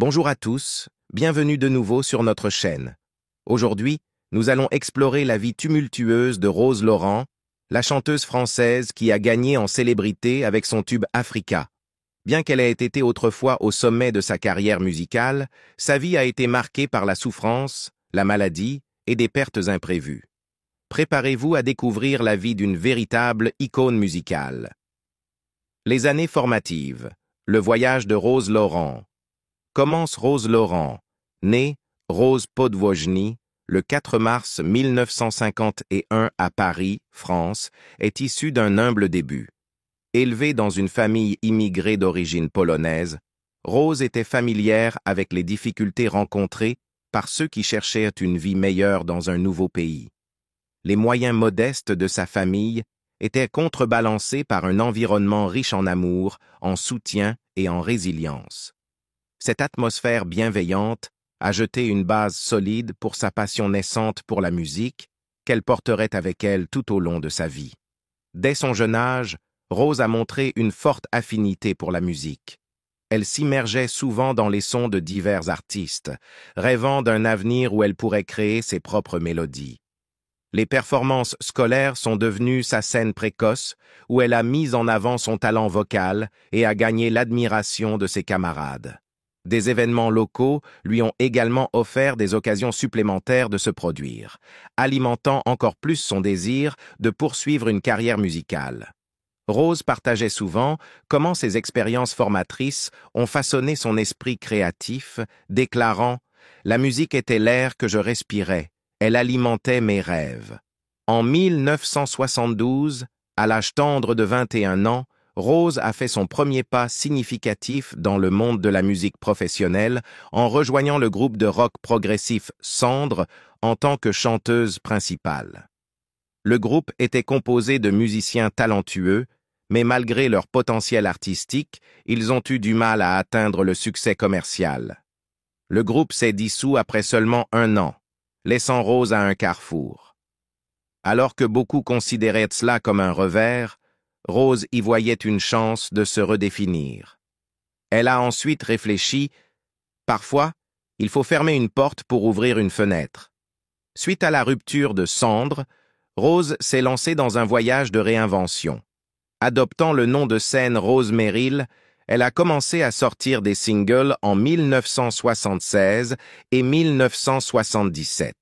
Bonjour à tous, bienvenue de nouveau sur notre chaîne. Aujourd'hui, nous allons explorer la vie tumultueuse de Rose Laurent, la chanteuse française qui a gagné en célébrité avec son tube Africa. Bien qu'elle ait été autrefois au sommet de sa carrière musicale, sa vie a été marquée par la souffrance, la maladie et des pertes imprévues. Préparez-vous à découvrir la vie d'une véritable icône musicale. Les années formatives, le voyage de Rose Laurent. Commence Rose Laurent, née Rose Podvojny, le 4 mars 1951 à Paris, France, est issue d'un humble début. Élevée dans une famille immigrée d'origine polonaise, Rose était familière avec les difficultés rencontrées par ceux qui cherchaient une vie meilleure dans un nouveau pays. Les moyens modestes de sa famille étaient contrebalancés par un environnement riche en amour, en soutien et en résilience. Cette atmosphère bienveillante a jeté une base solide pour sa passion naissante pour la musique, qu'elle porterait avec elle tout au long de sa vie. Dès son jeune âge, Rose a montré une forte affinité pour la musique. Elle s'immergeait souvent dans les sons de divers artistes, rêvant d'un avenir où elle pourrait créer ses propres mélodies. Les performances scolaires sont devenues sa scène précoce, où elle a mis en avant son talent vocal et a gagné l'admiration de ses camarades. Des événements locaux lui ont également offert des occasions supplémentaires de se produire, alimentant encore plus son désir de poursuivre une carrière musicale. Rose partageait souvent comment ses expériences formatrices ont façonné son esprit créatif, déclarant « La musique était l'air que je respirais. Elle alimentait mes rêves. » En 1972, à l'âge tendre de 21 ans, Rose a fait son premier pas significatif dans le monde de la musique professionnelle en rejoignant le groupe de rock progressif Cendres en tant que chanteuse principale. Le groupe était composé de musiciens talentueux, mais malgré leur potentiel artistique, ils ont eu du mal à atteindre le succès commercial. Le groupe s'est dissous après seulement 1 an, laissant Rose à un carrefour. Alors que beaucoup considéraient cela comme un revers, Rose y voyait une chance de se redéfinir. Elle a ensuite réfléchi, parfois, il faut fermer une porte pour ouvrir une fenêtre. Suite à la rupture de Cendres, Rose s'est lancée dans un voyage de réinvention. Adoptant le nom de scène Rose Merrill, elle a commencé à sortir des singles en 1976 et 1977.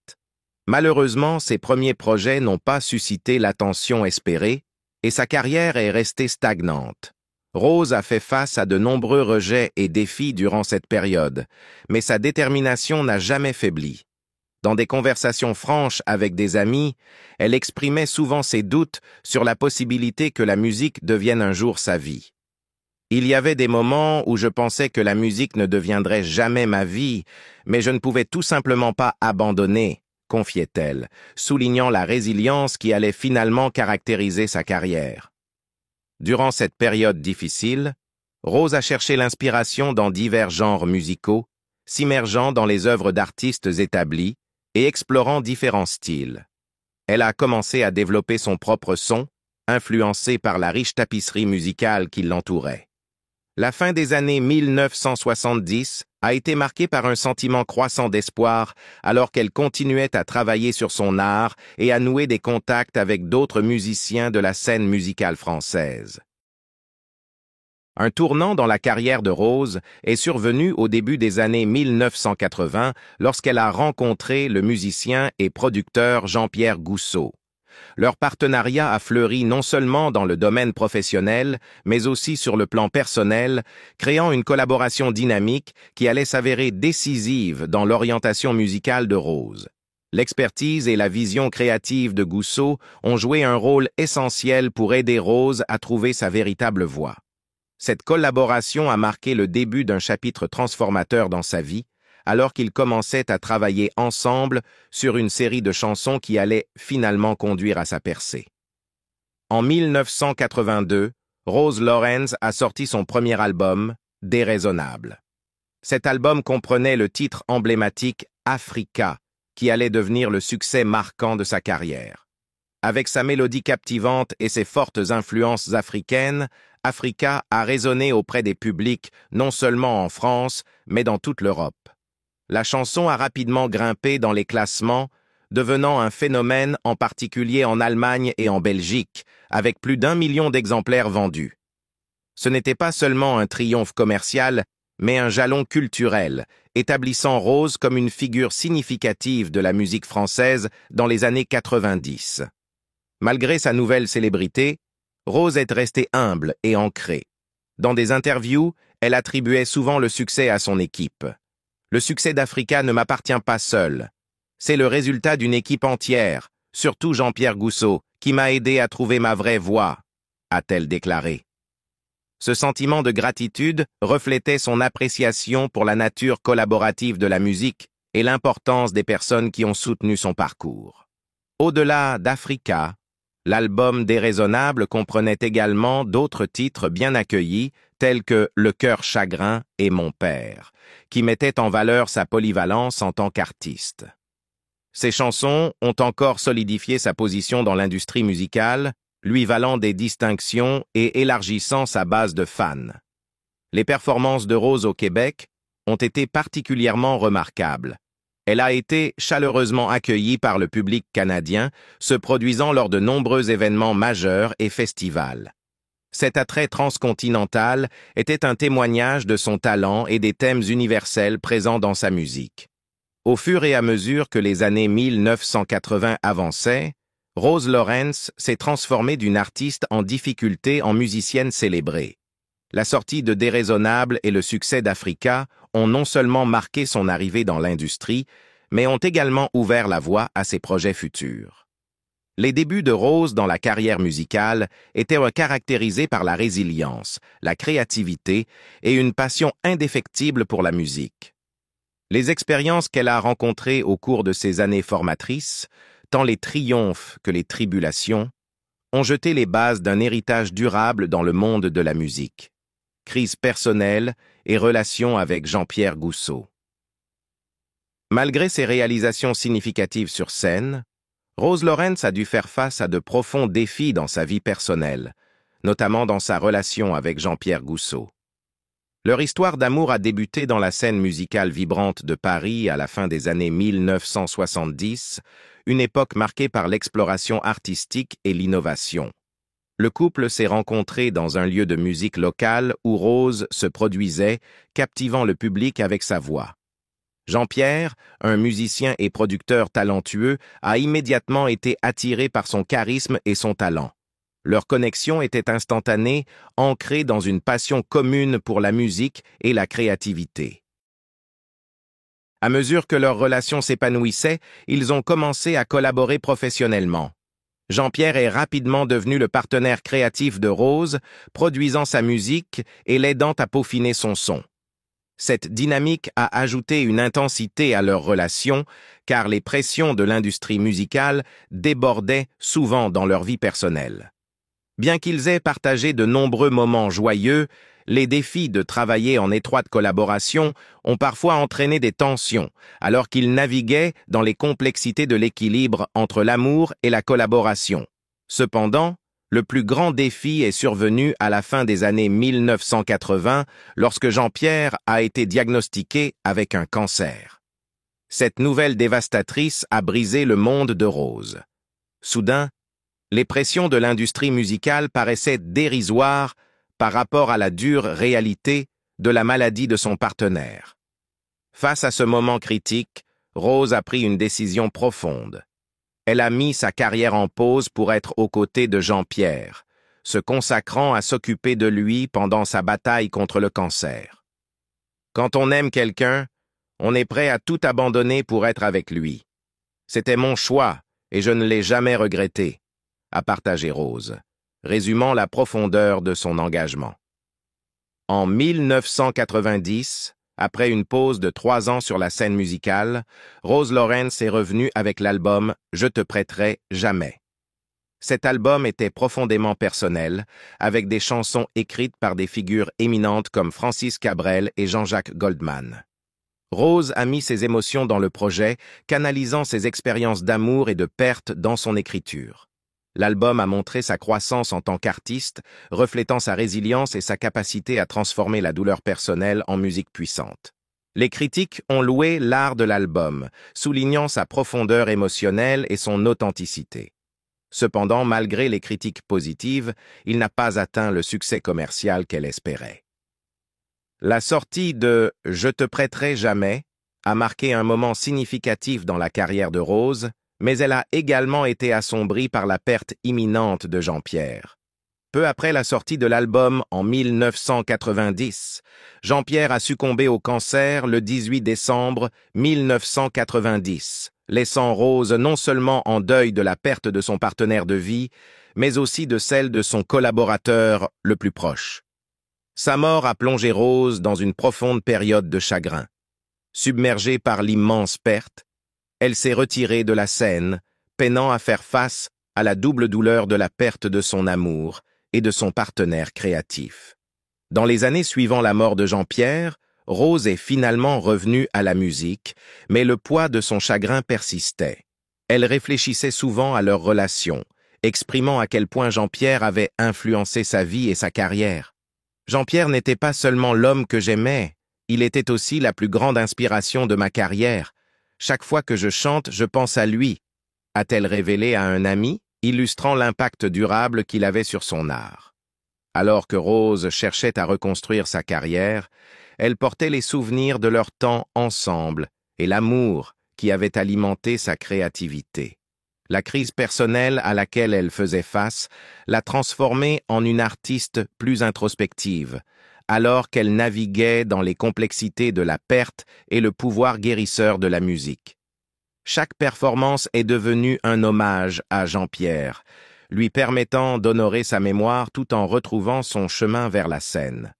Malheureusement, ses premiers projets n'ont pas suscité l'attention espérée et sa carrière est restée stagnante. Rose a fait face à de nombreux rejets et défis durant cette période, mais sa détermination n'a jamais faibli. Dans des conversations franches avec des amis, elle exprimait souvent ses doutes sur la possibilité que la musique devienne un jour sa vie. Il y avait des moments où je pensais que la musique ne deviendrait jamais ma vie, mais je ne pouvais tout simplement pas abandonner, confiait-elle, soulignant la résilience qui allait finalement caractériser sa carrière. Durant cette période difficile, Rose a cherché l'inspiration dans divers genres musicaux, s'immergeant dans les œuvres d'artistes établis et explorant différents styles. Elle a commencé à développer son propre son, influencé par la riche tapisserie musicale qui l'entourait. La fin des années 1970 a été marquée par un sentiment croissant d'espoir alors qu'elle continuait à travailler sur son art et à nouer des contacts avec d'autres musiciens de la scène musicale française. Un tournant dans la carrière de Rose est survenu au début des années 1980 lorsqu'elle a rencontré le musicien et producteur Jean-Pierre Gousseau. Leur partenariat a fleuri non seulement dans le domaine professionnel, mais aussi sur le plan personnel, créant une collaboration dynamique qui allait s'avérer décisive dans l'orientation musicale de Rose. L'expertise et la vision créative de Gousseau ont joué un rôle essentiel pour aider Rose à trouver sa véritable voix. Cette collaboration a marqué le début d'un chapitre transformateur dans sa vie, alors qu'ils commençaient à travailler ensemble sur une série de chansons qui allaient finalement conduire à sa percée. En 1982, Rose Lawrence a sorti son premier album, Déraisonnable. Cet album comprenait le titre emblématique Africa, qui allait devenir le succès marquant de sa carrière. Avec sa mélodie captivante et ses fortes influences africaines, Africa a résonné auprès des publics non seulement en France, mais dans toute l'Europe. La chanson a rapidement grimpé dans les classements, devenant un phénomène en particulier en Allemagne et en Belgique, avec plus d'1 million d'exemplaires vendus. Ce n'était pas seulement un triomphe commercial, mais un jalon culturel, établissant Rose comme une figure significative de la musique française dans les années 90. Malgré sa nouvelle célébrité, Rose est restée humble et ancrée. Dans des interviews, elle attribuait souvent le succès à son équipe. « Le succès d'Africa ne m'appartient pas seul. C'est le résultat d'une équipe entière, surtout Jean-Pierre Gousseau, qui m'a aidé à trouver ma vraie voix », a-t-elle déclaré. Ce sentiment de gratitude reflétait son appréciation pour la nature collaborative de la musique et l'importance des personnes qui ont soutenu son parcours. Au-delà d'Africa, l'album Déraisonnable comprenait également d'autres titres bien accueillis, tels que Le cœur chagrin et Mon père, qui mettaient en valeur sa polyvalence en tant qu'artiste. Ces chansons ont encore solidifié sa position dans l'industrie musicale, lui valant des distinctions et élargissant sa base de fans. Les performances de Rose au Québec ont été particulièrement remarquables. Elle a été chaleureusement accueillie par le public canadien, se produisant lors de nombreux événements majeurs et festivals. Cet attrait transcontinental était un témoignage de son talent et des thèmes universels présents dans sa musique. Au fur et à mesure que les années 1980 avançaient, Rose Lawrence s'est transformée d'une artiste en difficulté en musicienne célébrée. La sortie de Déraisonnable et le succès d'Africa ont non seulement marqué son arrivée dans l'industrie, mais ont également ouvert la voie à ses projets futurs. Les débuts de Rose dans la carrière musicale étaient caractérisés par la résilience, la créativité et une passion indéfectible pour la musique. Les expériences qu'elle a rencontrées au cours de ses années formatrices, tant les triomphes que les tribulations, ont jeté les bases d'un héritage durable dans le monde de la musique. Crise personnelle et relations avec Jean-Pierre Gousseau. Malgré ses réalisations significatives sur scène, Rose Lawrence a dû faire face à de profonds défis dans sa vie personnelle, notamment dans sa relation avec Jean-Pierre Gousseau. Leur histoire d'amour a débuté dans la scène musicale vibrante de Paris à la fin des années 1970, une époque marquée par l'exploration artistique et l'innovation. Le couple s'est rencontré dans un lieu de musique local où Rose se produisait, captivant le public avec sa voix. Jean-Pierre, un musicien et producteur talentueux, a immédiatement été attiré par son charisme et son talent. Leur connexion était instantanée, ancrée dans une passion commune pour la musique et la créativité. À mesure que leur relation s'épanouissait, ils ont commencé à collaborer professionnellement. Jean-Pierre est rapidement devenu le partenaire créatif de Rose, produisant sa musique et l'aidant à peaufiner son son. Cette dynamique a ajouté une intensité à leur relation, car les pressions de l'industrie musicale débordaient souvent dans leur vie personnelle. Bien qu'ils aient partagé de nombreux moments joyeux, les défis de travailler en étroite collaboration ont parfois entraîné des tensions, alors qu'ils naviguaient dans les complexités de l'équilibre entre l'amour et la collaboration. Cependant, le plus grand défi est survenu à la fin des années 1980, lorsque Jean-Pierre a été diagnostiqué avec un cancer. Cette nouvelle dévastatrice a brisé le monde de Rose. Soudain, les pressions de l'industrie musicale paraissaient dérisoires par rapport à la dure réalité de la maladie de son partenaire. Face à ce moment critique, Rose a pris une décision profonde. Elle a mis sa carrière en pause pour être aux côtés de Jean-Pierre, se consacrant à s'occuper de lui pendant sa bataille contre le cancer. Quand on aime quelqu'un, on est prêt à tout abandonner pour être avec lui. C'était mon choix et je ne l'ai jamais regretté, a partagé Rose, résumant la profondeur de son engagement. En 1990, après une pause de 3 ans sur la scène musicale, Rose Lawrence est revenue avec l'album « Je te prêterai jamais ». Cet album était profondément personnel, avec des chansons écrites par des figures éminentes comme Francis Cabrel et Jean-Jacques Goldman. Rose a mis ses émotions dans le projet, canalisant ses expériences d'amour et de perte dans son écriture. l'album a montré sa croissance en tant qu'artiste, reflétant sa résilience et sa capacité à transformer la douleur personnelle en musique puissante. Les critiques ont loué l'art de l'album, soulignant sa profondeur émotionnelle et son authenticité. Cependant, malgré les critiques positives, il n'a pas atteint le succès commercial qu'elle espérait. La sortie de « Je te prêterai jamais » a marqué un moment significatif dans la carrière de Rose, mais elle a également été assombrie par la perte imminente de Jean-Pierre. Peu après la sortie de l'album en 1990, Jean-Pierre a succombé au cancer le 18 décembre 1990, laissant Rose non seulement en deuil de la perte de son partenaire de vie, mais aussi de celle de son collaborateur le plus proche. Sa mort a plongé Rose dans une profonde période de chagrin. Submergée par l'immense perte, elle s'est retirée de la scène, peinant à faire face à la double douleur de la perte de son amour et de son partenaire créatif. Dans les années suivant la mort de Jean-Pierre, Rose est finalement revenue à la musique, mais le poids de son chagrin persistait. Elle réfléchissait souvent à leur relation, exprimant à quel point Jean-Pierre avait influencé sa vie et sa carrière. Jean-Pierre n'était pas seulement l'homme que j'aimais, il était aussi la plus grande inspiration de ma carrière. Chaque fois que je chante, je pense à lui, a-t-elle révélé à un ami, illustrant l'impact durable qu'il avait sur son art. Alors que Rose cherchait à reconstruire sa carrière, elle portait les souvenirs de leur temps ensemble et l'amour qui avait alimenté sa créativité. La crise personnelle à laquelle elle faisait face l'a transformée en une artiste plus introspective, alors qu'elle naviguait dans les complexités de la perte et le pouvoir guérisseur de la musique. Chaque performance est devenue un hommage à Jean-Pierre, lui permettant d'honorer sa mémoire tout en retrouvant son chemin vers la scène.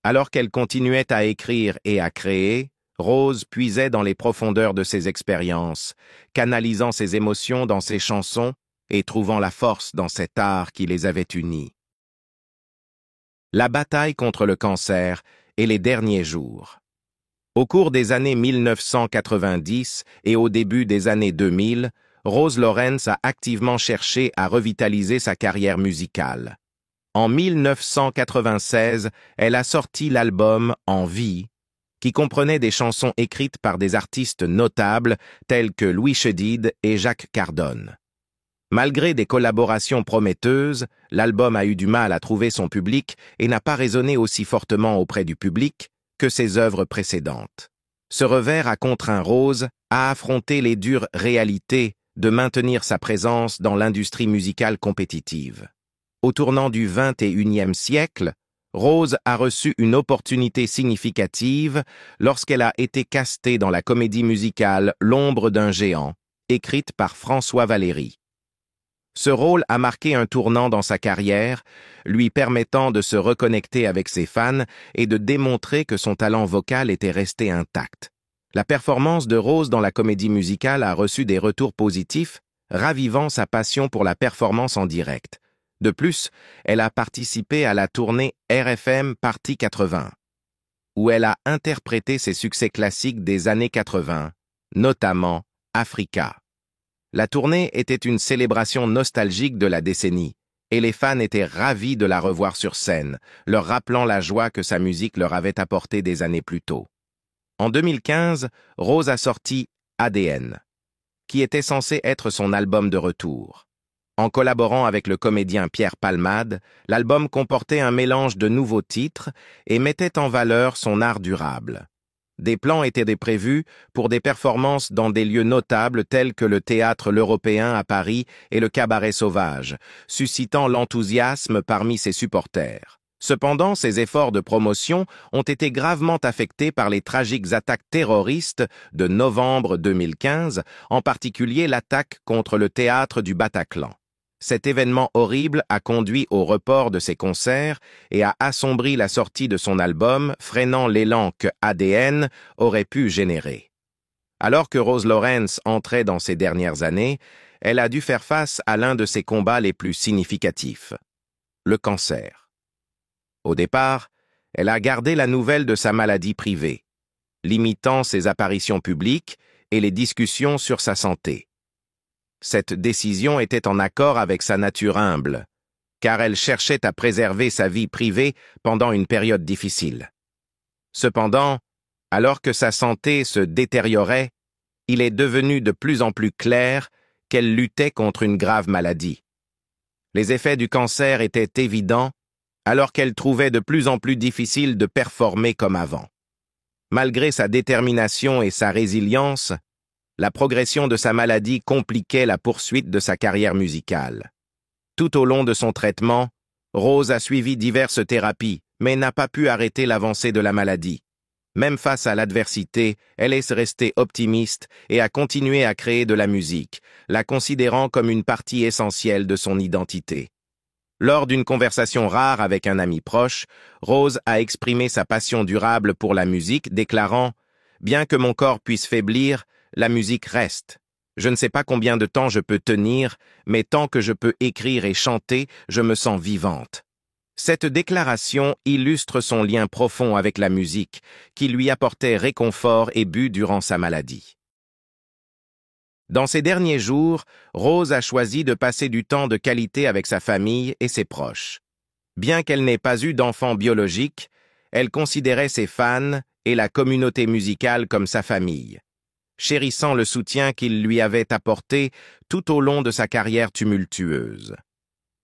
Alors qu'elle continuait à écrire et à créer, Rose puisait dans les profondeurs de ses expériences, canalisant ses émotions dans ses chansons et trouvant la force dans cet art qui les avait unis. La bataille contre le cancer et les derniers jours. Au cours des années 1990 et au début des années 2000, Rose Lawrence a activement cherché à revitaliser sa carrière musicale. En 1996, elle a sorti l'album En vie, qui comprenait des chansons écrites par des artistes notables tels que Louis Chédid et Jacques Cardone. Malgré des collaborations prometteuses, l'album a eu du mal à trouver son public et n'a pas résonné aussi fortement auprès du public que ses œuvres précédentes. Ce revers a contraint Rose à affronter les dures réalités de maintenir sa présence dans l'industrie musicale compétitive. Au tournant du XXIe siècle, Rose a reçu une opportunité significative lorsqu'elle a été castée dans la comédie musicale L'ombre d'un géant, écrite par François Valéry. Ce rôle a marqué un tournant dans sa carrière, lui permettant de se reconnecter avec ses fans et de démontrer que son talent vocal était resté intact. La performance de Rose dans la comédie musicale a reçu des retours positifs, ravivant sa passion pour la performance en direct. De plus, elle a participé à la tournée RFM Party 80, où elle a interprété ses succès classiques des années 80, notamment Africa. La tournée était une célébration nostalgique de la décennie, et les fans étaient ravis de la revoir sur scène, leur rappelant la joie que sa musique leur avait apportée des années plus tôt. En 2015, Rose a sorti ADN, qui était censé être son album de retour. En collaborant avec le comédien Pierre Palmade, l'album comportait un mélange de nouveaux titres et mettait en valeur son art durable. Des plans étaient prévus pour des performances dans des lieux notables tels que le Théâtre L'Européen à Paris et le Cabaret Sauvage, suscitant l'enthousiasme parmi ses supporters. Cependant, ses efforts de promotion ont été gravement affectés par les tragiques attaques terroristes de novembre 2015, en particulier l'attaque contre le théâtre du Bataclan. Cet événement horrible a conduit au report de ses concerts et a assombri la sortie de son album, freinant l'élan que ADN aurait pu générer. Alors que Rose Lawrence entrait dans ses dernières années, elle a dû faire face à l'un de ses combats les plus significatifs, le cancer. Au départ, elle a gardé la nouvelle de sa maladie privée, limitant ses apparitions publiques et les discussions sur sa santé. Cette décision était en accord avec sa nature humble, car elle cherchait à préserver sa vie privée pendant une période difficile. Cependant, alors que sa santé se détériorait, il est devenu de plus en plus clair qu'elle luttait contre une grave maladie. Les effets du cancer étaient évidents, alors qu'elle trouvait de plus en plus difficile de performer comme avant. Malgré sa détermination et sa résilience, la progression de sa maladie compliquait la poursuite de sa carrière musicale. Tout au long de son traitement, Rose a suivi diverses thérapies, mais n'a pas pu arrêter l'avancée de la maladie. Même face à l'adversité, elle est restée optimiste et a continué à créer de la musique, la considérant comme une partie essentielle de son identité. Lors d'une conversation rare avec un ami proche, Rose a exprimé sa passion durable pour la musique, déclarant « Bien que mon corps puisse faiblir, la musique reste. Je ne sais pas combien de temps je peux tenir, mais tant que je peux écrire et chanter, je me sens vivante. » Cette déclaration illustre son lien profond avec la musique, qui lui apportait réconfort et but durant sa maladie. Dans ces derniers jours, Rose a choisi de passer du temps de qualité avec sa famille et ses proches. Bien qu'elle n'ait pas eu d'enfant biologique, elle considérait ses fans et la communauté musicale comme sa famille, chérissant le soutien qu'ils lui avaient apporté tout au long de sa carrière tumultueuse.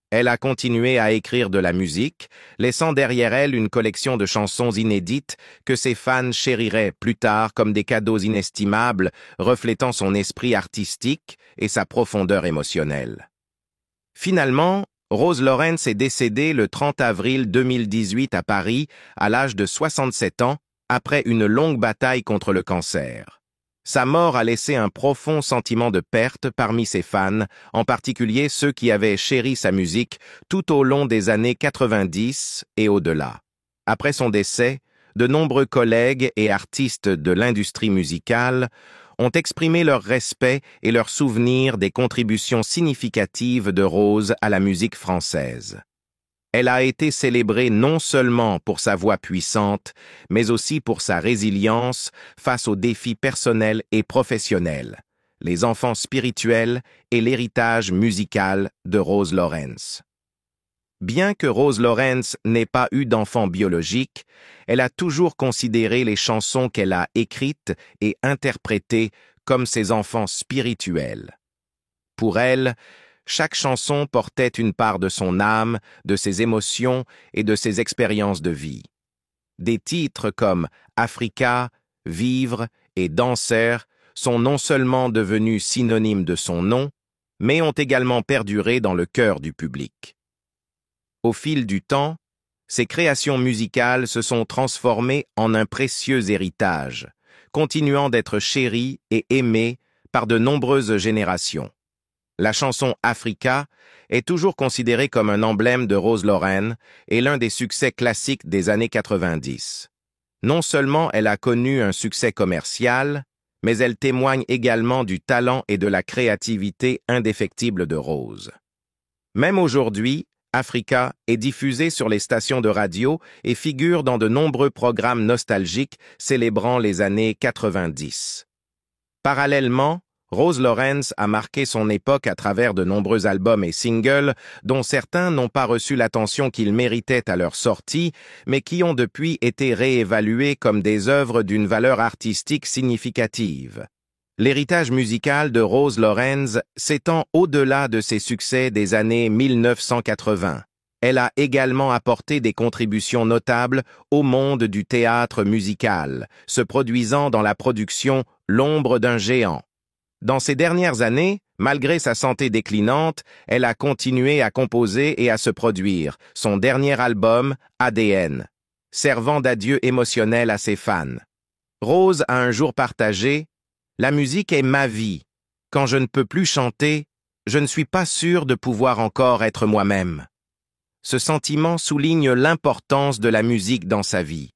Elle a continué à écrire de la musique, laissant derrière elle une collection de chansons inédites que ses fans chériraient plus tard comme des cadeaux inestimables, reflétant son esprit artistique et sa profondeur émotionnelle. Finalement, Rose Lawrence est décédée le 30 avril 2018 à Paris, à l'âge de 67 ans, après une longue bataille contre le cancer. Sa mort a laissé un profond sentiment de perte parmi ses fans, en particulier ceux qui avaient chéri sa musique tout au long des années 90 et au-delà. Après son décès, de nombreux collègues et artistes de l'industrie musicale ont exprimé leur respect et leur souvenir des contributions significatives de Rose à la musique française. Elle a été célébrée non seulement pour sa voix puissante, mais aussi pour sa résilience face aux défis personnels et professionnels, les enfants spirituels et l'héritage musical de Rose Lawrence. Bien que Rose Lawrence n'ait pas eu d'enfant biologique, elle a toujours considéré les chansons qu'elle a écrites et interprétées comme ses enfants spirituels. Pour elle, chaque chanson portait une part de son âme, de ses émotions et de ses expériences de vie. Des titres comme Africa, Vivre et Danser sont non seulement devenus synonymes de son nom, mais ont également perduré dans le cœur du public. Au fil du temps, ses créations musicales se sont transformées en un précieux héritage, continuant d'être chéries et aimées par de nombreuses générations. La chanson Africa est toujours considérée comme un emblème de Rose Lawrence et l'un des succès classiques des années 90. Non seulement elle a connu un succès commercial, mais elle témoigne également du talent et de la créativité indéfectible de Rose. Même aujourd'hui, Africa est diffusée sur les stations de radio et figure dans de nombreux programmes nostalgiques célébrant les années 90. Parallèlement, Rose Lawrence a marqué son époque à travers de nombreux albums et singles dont certains n'ont pas reçu l'attention qu'ils méritaient à leur sortie, mais qui ont depuis été réévalués comme des œuvres d'une valeur artistique significative. L'héritage musical de Rose Lawrence s'étend au-delà de ses succès des années 1980. Elle a également apporté des contributions notables au monde du théâtre musical, se produisant dans la production L'ombre d'un géant. Dans ces dernières années, malgré sa santé déclinante, elle a continué à composer et à se produire, son dernier album, ADN, servant d'adieu émotionnel à ses fans. Rose a un jour partagé « La musique est ma vie. Quand je ne peux plus chanter, je ne suis pas sûr de pouvoir encore être moi-même. » Ce sentiment souligne l'importance de la musique dans sa vie.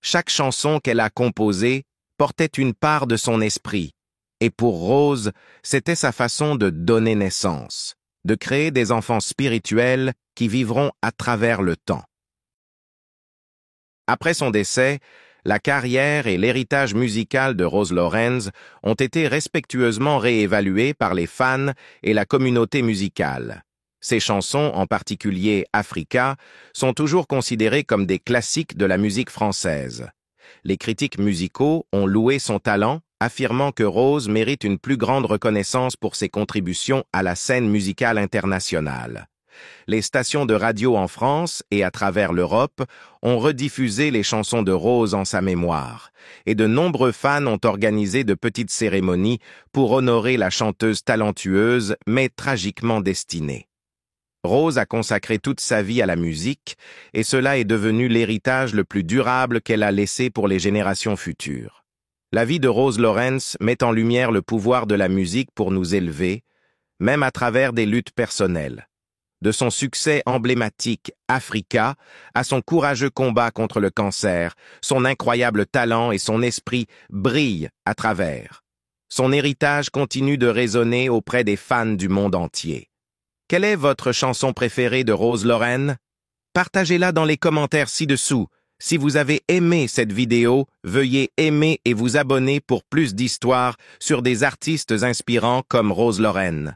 Chaque chanson qu'elle a composée portait une part de son esprit. Et pour Rose, c'était sa façon de donner naissance, de créer des enfants spirituels qui vivront à travers le temps. Après son décès, La carrière et l'héritage musical de Rose Lorenz ont été respectueusement réévalués par les fans et la communauté musicale. Ses chansons, en particulier Africa, sont toujours considérées comme des classiques de la musique française. Les critiques musicaux ont loué son talent, affirmant que Rose mérite une plus grande reconnaissance pour ses contributions à la scène musicale internationale. Les stations de radio en France et à travers l'Europe ont rediffusé les chansons de Rose en sa mémoire, et de nombreux fans ont organisé de petites cérémonies pour honorer la chanteuse talentueuse mais tragiquement destinée. Rose a consacré toute sa vie à la musique, et cela est devenu l'héritage le plus durable qu'elle a laissé pour les générations futures. La vie de Rose Lorenz met en lumière le pouvoir de la musique pour nous élever, même à travers des luttes personnelles. De son succès emblématique Africa à son courageux combat contre le cancer, son incroyable talent et son esprit brillent à travers. Son héritage continue de résonner auprès des fans du monde entier. Quelle est votre chanson préférée de Rose Lorenz? Partagez-la dans les commentaires ci-dessous. Si vous avez aimé cette vidéo, veuillez aimer et vous abonner pour plus d'histoires sur des artistes inspirants comme Rose Lorenz.